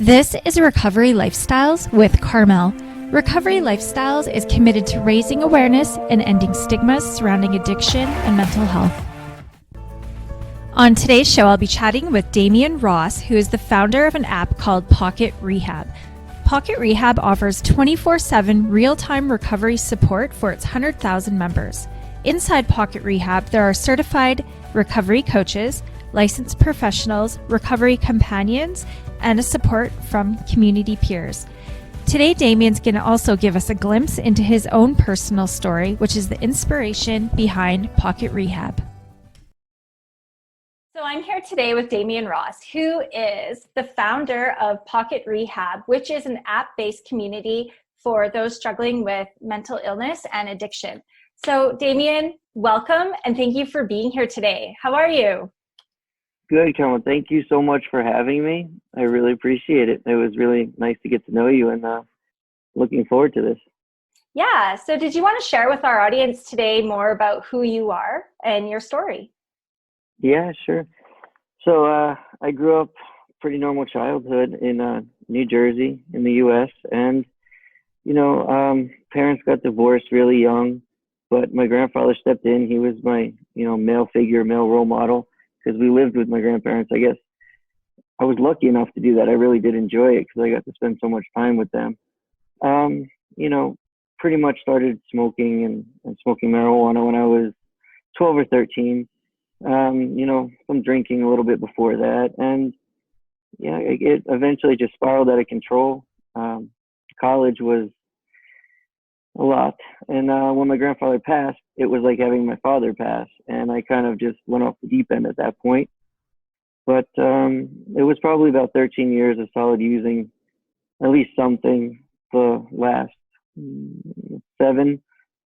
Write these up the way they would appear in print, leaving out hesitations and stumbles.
This is Recovery Lifestyles with Carmel. Recovery Lifestyles is committed to raising awareness and ending stigmas surrounding addiction and mental health. On today's show, I'll be chatting with Damien Ross, who is the founder of an app called Pocket Rehab. Pocket Rehab offers 24/7 real-time recovery support for its 100,000 members. Inside Pocket Rehab, there are certified recovery coaches, licensed professionals, recovery companions, and a support from community peers. Today, Damien's going to also give us a glimpse into his own personal story, which is the inspiration behind Pocket Rehab. So I'm here today with Damien Ross, who is the founder of Pocket Rehab, which is an app-based community for those struggling with mental illness and addiction. So Damien, welcome, and thank you for being here today. How are you? Good, Carmel. Thank you so much for having me. I really appreciate it. It was really nice to get to know you, and looking forward to this. Yeah. So did you want to share with our audience today more about who you are and your story? Yeah, sure. So I grew up pretty normal childhood in New Jersey in the U.S. And, parents got divorced really young, but my grandfather stepped in. He was my, male figure, male role model, because we lived with my grandparents. I guess I was lucky enough to do that. I really did enjoy it because I got to spend so much time with them. Pretty much started smoking and smoking marijuana when I was 12 or 13. Some drinking a little bit before that. And yeah, it eventually just spiraled out of control. College was a lot. And when my grandfather passed, it was like having my father pass. And I kind of just went off the deep end at that point. But it was probably about 13 years of solid using at least something. The last 7,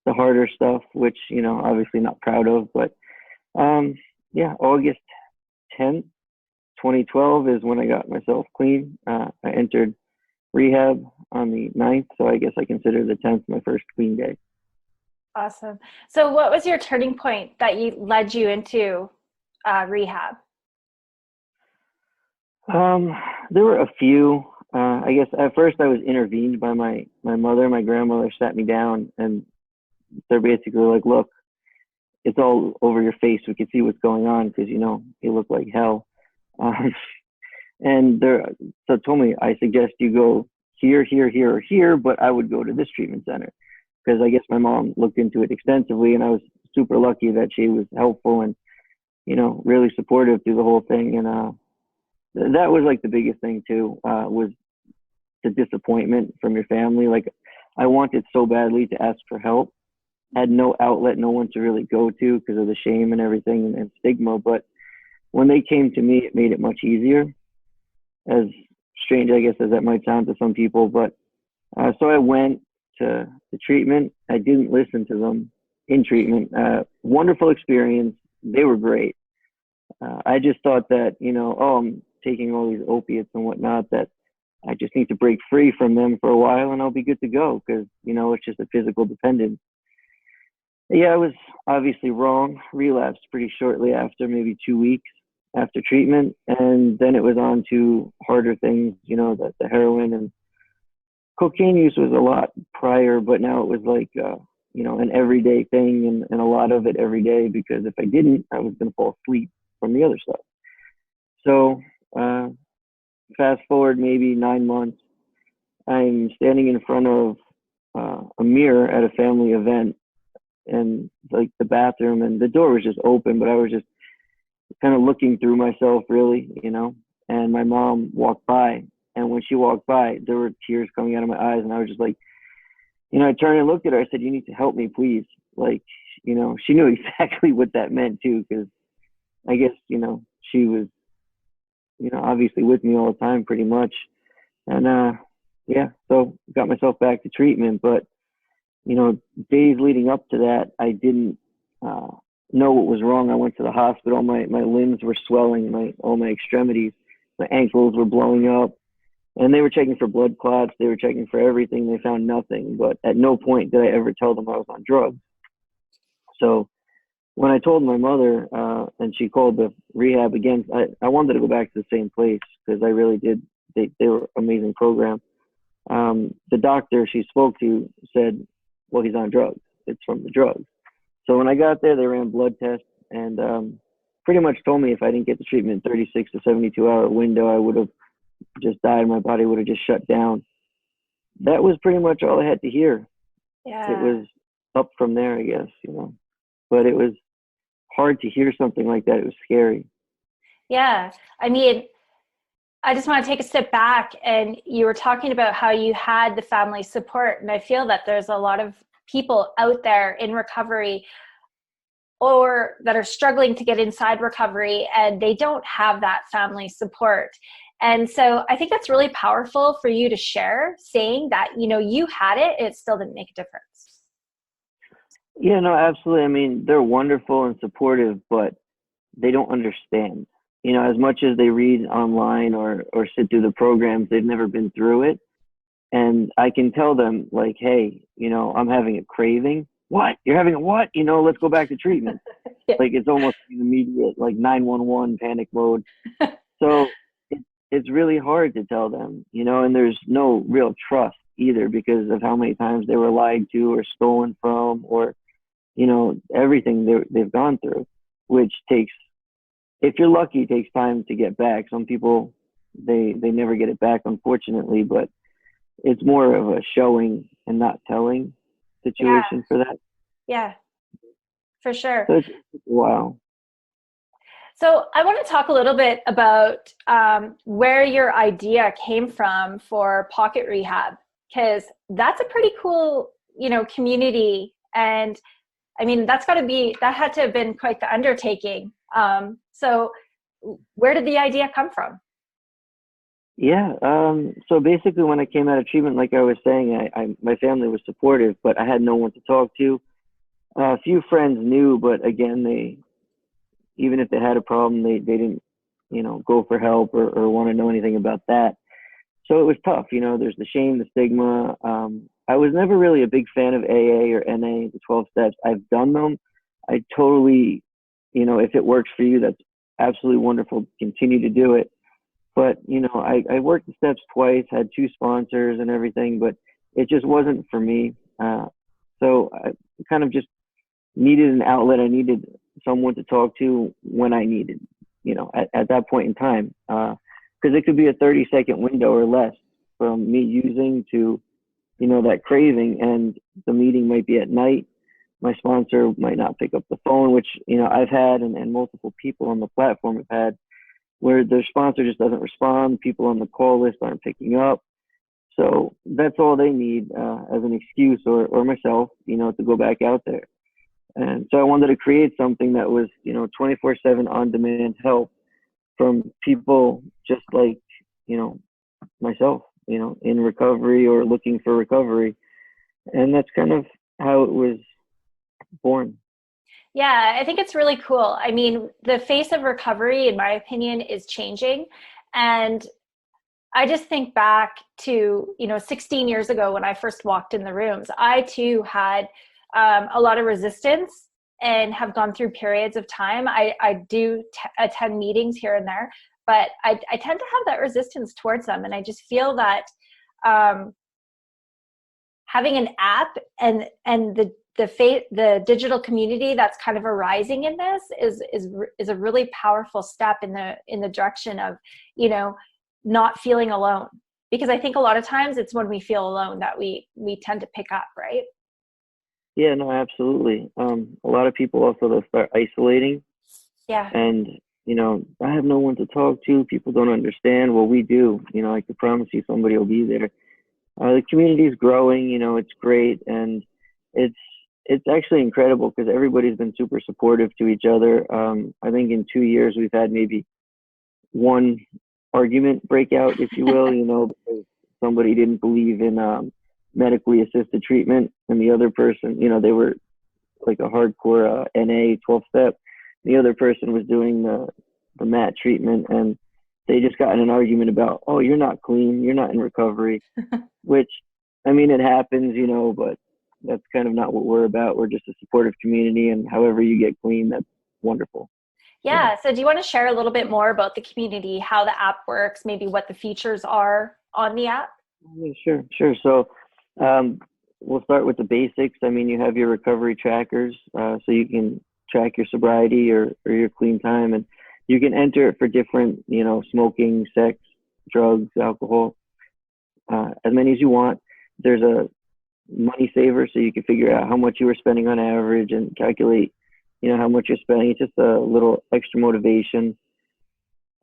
the harder stuff, which, obviously not proud of. But August 10th, 2012 is when I got myself clean. I entered rehab on the 9th, so I guess I consider the 10th my first clean day. Awesome. So what was your turning point that led you into rehab? There were a few. I guess at first I was intervened by my mother. My grandmother sat me down, and they're basically like, look, it's all over your face. We can see what's going on because, you look like hell. And so told me, I suggest you go here, here, here, or here, but I would go to this treatment center because I guess my mom looked into it extensively, and I was super lucky that she was helpful and, really supportive through the whole thing. And that was like the biggest thing too, was the disappointment from your family. Like I wanted so badly to ask for help, had no outlet, no one to really go to because of the shame and everything and stigma. But when they came to me, it made it much easier, as strange, I guess, as that might sound to some people. But so I went to the treatment. I didn't listen to them in treatment. Wonderful experience. They were great. I just thought that, I'm taking all these opiates and whatnot, that I just need to break free from them for a while and I'll be good to go because, it's just a physical dependence. Yeah, I was obviously wrong. Relapsed pretty shortly after, maybe 2 weeks after treatment. And then it was on to harder things, the heroin and cocaine use was a lot prior, but now it was like, an everyday thing and a lot of it every day because if I didn't, I was going to fall asleep from the other stuff. So fast forward maybe 9 months, I'm standing in front of a mirror at a family event and like the bathroom and the door was just open, but I was just kind of looking through myself really, and my mom walked by, and when she walked by, there were tears coming out of my eyes, and I was just like, I turned and looked at her. I said, you need to help me, please. Like, she knew exactly what that meant too, because I guess, she was, obviously with me all the time pretty much. And so got myself back to treatment, but days leading up to that, I didn't know what was wrong. I went to the hospital. My limbs were swelling, all my extremities, my ankles were blowing up, and they were checking for blood clots. They were checking for everything. They found nothing, but at no point did I ever tell them I was on drugs. So when I told my mother, and she called the rehab again, I wanted to go back to the same place because I really did they were amazing program. The doctor she spoke to said, well, he's on drugs. It's from the drugs. So when I got there, they ran blood tests and pretty much told me if I didn't get the treatment in 36 to 72-hour window, I would have just died. My body would have just shut down. That was pretty much all I had to hear. Yeah. It was up from there, I guess, but it was hard to hear something like that. It was scary. Yeah. I mean, I just want to take a step back, and you were talking about how you had the family support. And I feel that there's a lot of people out there in recovery or that are struggling to get inside recovery, and they don't have that family support. And so I think that's really powerful for you to share, saying that, you had it, it still didn't make a difference. Yeah, no, absolutely. I mean, they're wonderful and supportive, but they don't understand. As much as they read online or sit through the programs, they've never been through it. And I can tell them, like, hey, I'm having a craving. What? You're having a what? Let's go back to treatment. Yeah. Like, it's almost immediate, like 911 panic mode. So it's really hard to tell them, and there's no real trust either because of how many times they were lied to or stolen from or, everything they've gone through, which takes, if you're lucky, it takes time to get back. Some people, they never get it back, unfortunately, but it's more of a showing and not telling situation for that. Yeah, for sure. So wow. So I want to talk a little bit about where your idea came from for Pocket Rehab, because that's a pretty cool, community. And I mean, that had to have been quite the undertaking. So where did the idea come from? Yeah. So basically when I came out of treatment, like I was saying, my family was supportive, but I had no one to talk to. A few friends knew, but again, even if they had a problem, they didn't, go for help or want to know anything about that. So it was tough. There's the shame, the stigma. I was never really a big fan of AA or NA, the 12 steps. I've done them. I totally, if it works for you, that's absolutely wonderful. Continue to do it. But, I worked the steps twice, had 2 sponsors and everything, but it just wasn't for me. So I kind of just needed an outlet. I needed someone to talk to when I needed, at that point in time. Because it could be a 30-second window or less from me using to, that craving, and the meeting might be at night. My sponsor might not pick up the phone, which, I've had and multiple people on the platform have had, where their sponsor just doesn't respond. People on the call list aren't picking up. So that's all they need as an excuse or myself, to go back out there. And so I wanted to create something that was, 24/7 on-demand help from people just like, myself, in recovery or looking for recovery. And that's kind of how it was born. Yeah, I think it's really cool. I mean, the face of recovery, in my opinion, is changing. And I just think back to, 16 years ago when I first walked in the rooms. I too had a lot of resistance and have gone through periods of time. I do attend meetings here and there, but I tend to have that resistance towards them. And I just feel that having an app and the digital community that's kind of arising in this is a really powerful step in the direction of, not feeling alone. Because I think a lot of times it's when we feel alone that we tend to pick up, right? Yeah, no, absolutely. A lot of people also, they'll start isolating. Yeah. And, I have no one to talk to. People don't understand. Well, we do. I can promise you somebody will be there. The community is growing. It's great. And it's actually incredible because everybody's been super supportive to each other. I think in 2 years, we've had maybe one argument breakout, if you will, because somebody didn't believe in medically assisted treatment, and the other person, they were like a hardcore NA 12-step. The other person was doing the MAT treatment, and they just got in an argument about, oh, you're not clean, you're not in recovery, which, I mean, it happens, but that's kind of not what we're about. We're just a supportive community, and however you get clean, that's wonderful. Yeah. So do you want to share a little bit more about the community, how the app works, maybe what the features are on the app? Yeah, sure. So we'll start with the basics. I mean, you have your recovery trackers, so you can track your sobriety or your clean time, and you can enter it for different, smoking, sex, drugs, alcohol, as many as you want. There's a money saver, so you can figure out how much you were spending on average and calculate, how much you're spending. It's just a little extra motivation.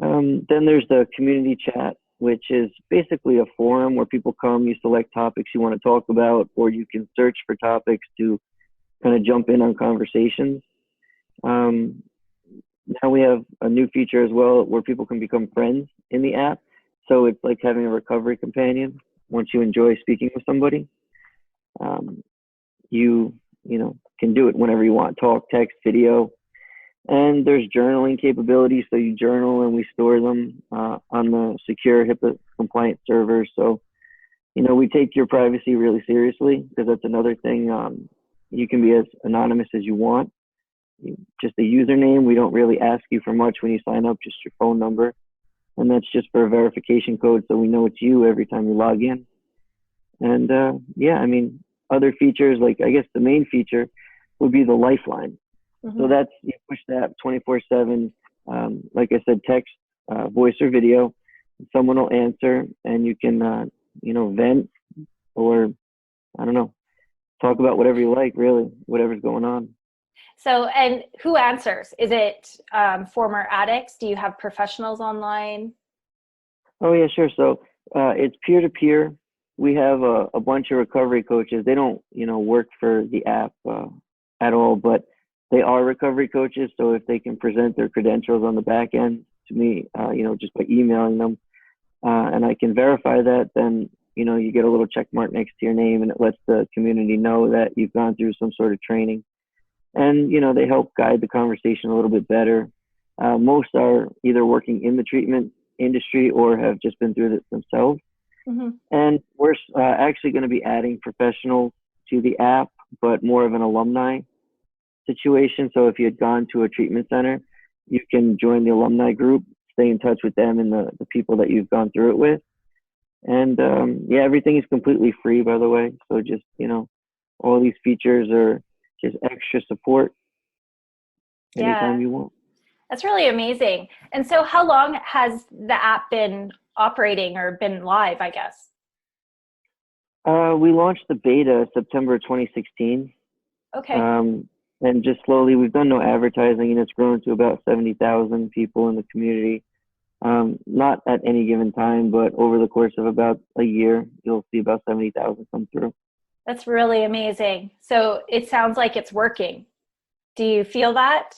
Then there's the community chat, which is basically a forum where people come, you select topics you want to talk about, or you can search for topics to kind of jump in on conversations. Now we have a new feature as well where people can become friends in the app. So it's like having a recovery companion once you enjoy speaking with somebody. You can do it whenever you want, talk, text, video. And there's journaling capabilities, so you journal and we store them on the secure HIPAA compliant server. So, we take your privacy really seriously, because that's another thing. You can be as anonymous as you want. Just a username. We don't really ask you for much when you sign up, just your phone number. And that's just for a verification code, so we know it's you every time you log in. And other features, like I guess the main feature would be the lifeline. So that's, you push that 24/7. Like I said, text, voice or video. Someone will answer, and you can, vent, or I don't know, talk about whatever you like, really, whatever's going on. So, and who answers? Is it former addicts? Do you have professionals online? Oh yeah, sure. So it's peer to peer. We have a bunch of recovery coaches. They don't, work for the app at all, but they are recovery coaches. So if they can present their credentials on the back end to me, just by emailing them, and I can verify that, then, you get a little check mark next to your name, and it lets the community know that you've gone through some sort of training. And, they help guide the conversation a little bit better. Most are either working in the treatment industry or have just been through it themselves. And we're actually going to be adding professionals to the app, but more of an alumni situation. So if you had gone to a treatment center, you can join the alumni group, stay in touch with them and the people that you've gone through it with. And everything is completely free, by the way. So just, all these features are just extra support anytime you want. That's really amazing. And so how long has the app been operating or been live, I guess? We launched the beta September 2016. Okay. And just slowly, we've done no advertising, and it's grown to about 70,000 people in the community. Not at any given time, but over the course of about a year, you'll see about 70,000 come through. That's really amazing. So it sounds like it's working. Do you feel that?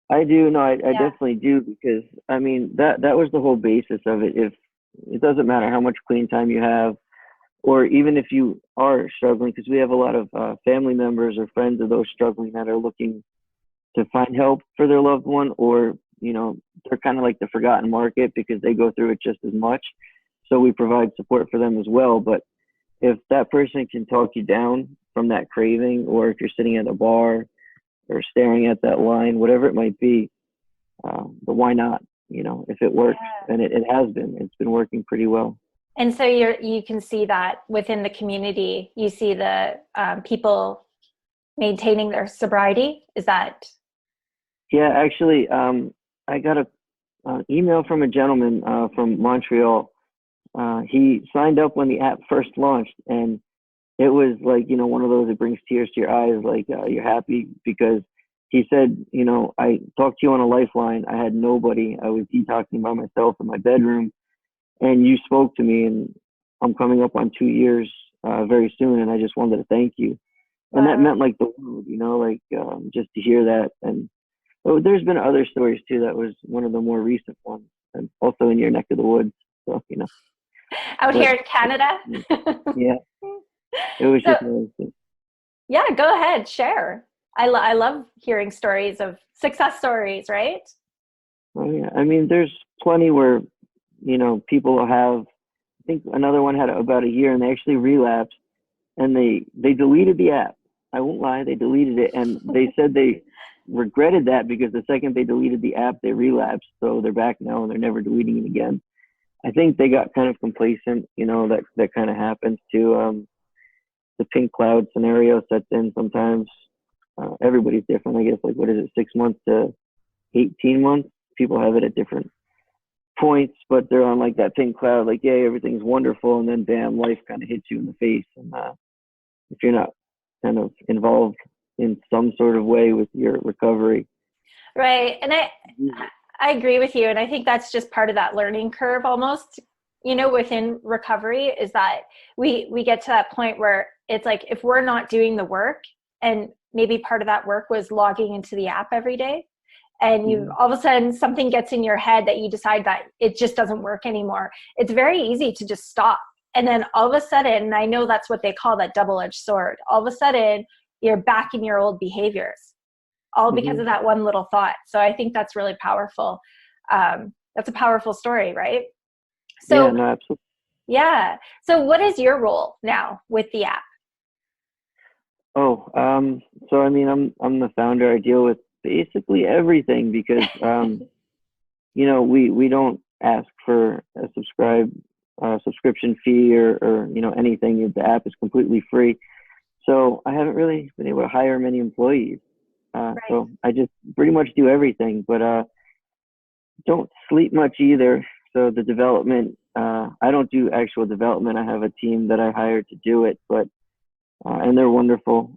I do. No, I definitely do, because I mean, that was the whole basis of it. If it doesn't matter how much clean time you have, or even if you are struggling, because we have a lot of family members or friends of those struggling that are looking to find help for their loved one, or, they're kind of like the forgotten market because they go through it just as much. So we provide support for them as well. But if that person can talk you down from that craving, or if you're sitting at a bar or staring at that line, whatever it might be, but why not? If it works, and it has been, it's been working pretty well. And so you can see that within the community, you see the people maintaining their sobriety. Is that? Yeah, actually, I got an email from a gentleman from Montreal. He signed up when the app first launched, and it was like, one of those that brings tears to your eyes, like you're happy, because he said, I talked to you on a lifeline. I had nobody. I was detoxing by myself in my bedroom, and you spoke to me, and I'm coming up on 2 years very soon, and I just wanted to thank you. And that meant like the world, just to hear that. And there's been other stories too. That was one of the more recent ones, and also in your neck of the woods. So, Out here in Canada? Yeah. It was just amazing. Yeah, go ahead, share. I love hearing stories of success stories, right? Oh yeah. I mean, there's plenty where, people have, I think another one had about a year, and they actually relapsed, and they deleted the app. I won't lie, they deleted it, and they said they regretted that because the second they deleted the app, they relapsed. So they're back now and they're never deleting it again. I think they got kind of complacent. That kind of happens too. The pink cloud scenario sets in sometimes. Everybody's different, I guess. Like, what is it, 6 months to 18 months? People have it at different points, but they're on like that pink cloud, like, yeah, everything's wonderful, and then bam, life kind of hits you in the face. And if you're not kind of involved in some sort of way with your recovery. Right. And I agree with you. And I think that's just part of that learning curve almost, within recovery, is that we get to that point where it's like, if we're not doing the work, and maybe part of that work was logging into the app every day, and you all of a sudden something gets in your head that you decide that it just doesn't work anymore. It's very easy to just stop. And then all of a sudden, and I know that's what they call that double-edged sword, all of a sudden you're back in your old behaviors, all because of that one little thought. So I think that's really powerful. That's a powerful story, right? So, yeah, no, absolutely. Yeah. So what is your role now with the app? Oh, so I mean, I'm the founder. I deal with basically everything because, we don't ask for a subscription fee or anything. The app is completely free. So I haven't really been able to hire many employees. Right. So I just pretty much do everything, but don't sleep much either. So the development, I don't do actual development. I have a team that I hire to do it, but and they're wonderful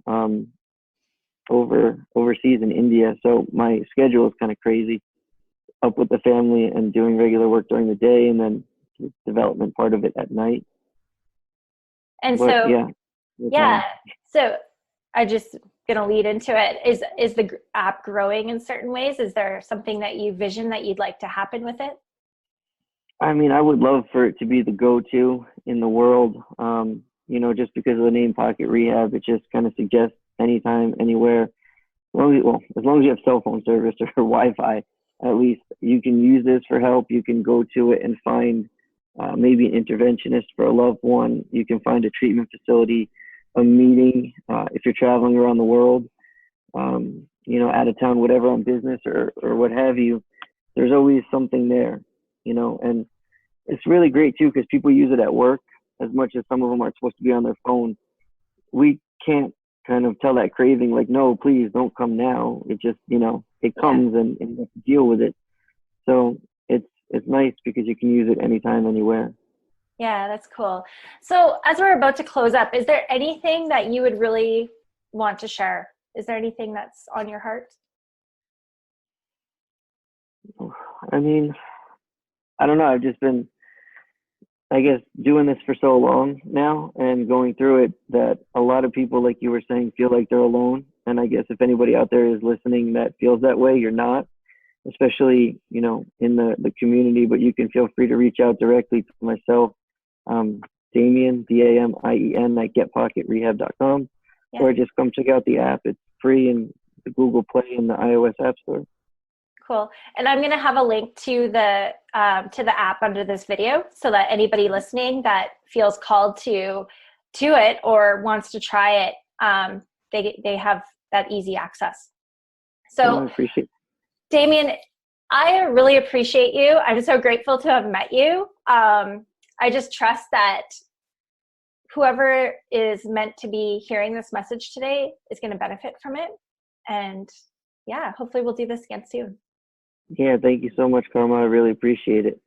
overseas in India. So my schedule is kind of crazy, up with the family and doing regular work during the day, and then the development part of it at night. And but, so, yeah. So I just going to lead into it. Is the app growing in certain ways? Is there something that you vision that you'd like to happen with it? I mean, I would love for it to be the go-to in the world. Just because of the name Pocket Rehab, it just kind of suggests anytime, anywhere. As long as you have cell phone service or Wi-Fi, at least you can use this for help. You can go to it and find maybe an interventionist for a loved one. You can find a treatment facility, a meeting, if you're traveling around the world, out of town, whatever, on business or what have you. There's always something there, and it's really great too because people use it at work as much as some of them aren't supposed to be on their phone. We can't kind of tell that craving, like, no, please don't come now. It just, it comes and you have to deal with it. So it's nice because you can use it anytime, anywhere. Yeah, that's cool. So as we're about to close up, is there anything that you would really want to share? Is there anything that's on your heart? I mean, I don't know. I've just been, I guess, doing this for so long now and going through it that a lot of people, like you were saying, feel like they're alone. And I guess if anybody out there is listening that feels that way, you're not, especially, in the community. But you can feel free to reach out directly to myself, Damien, Damien, at getpocketrehab.com, or just come check out the app. It's free in the Google Play and the iOS App Store. Cool. And I'm going to have a link to the app under this video so that anybody listening that feels called to it or wants to try it, they have that easy access. So, I appreciate it. Damien, I really appreciate you. I'm so grateful to have met you. I just trust that whoever is meant to be hearing this message today is going to benefit from it. And yeah, hopefully we'll do this again soon. Yeah, thank you so much, Karma. I really appreciate it.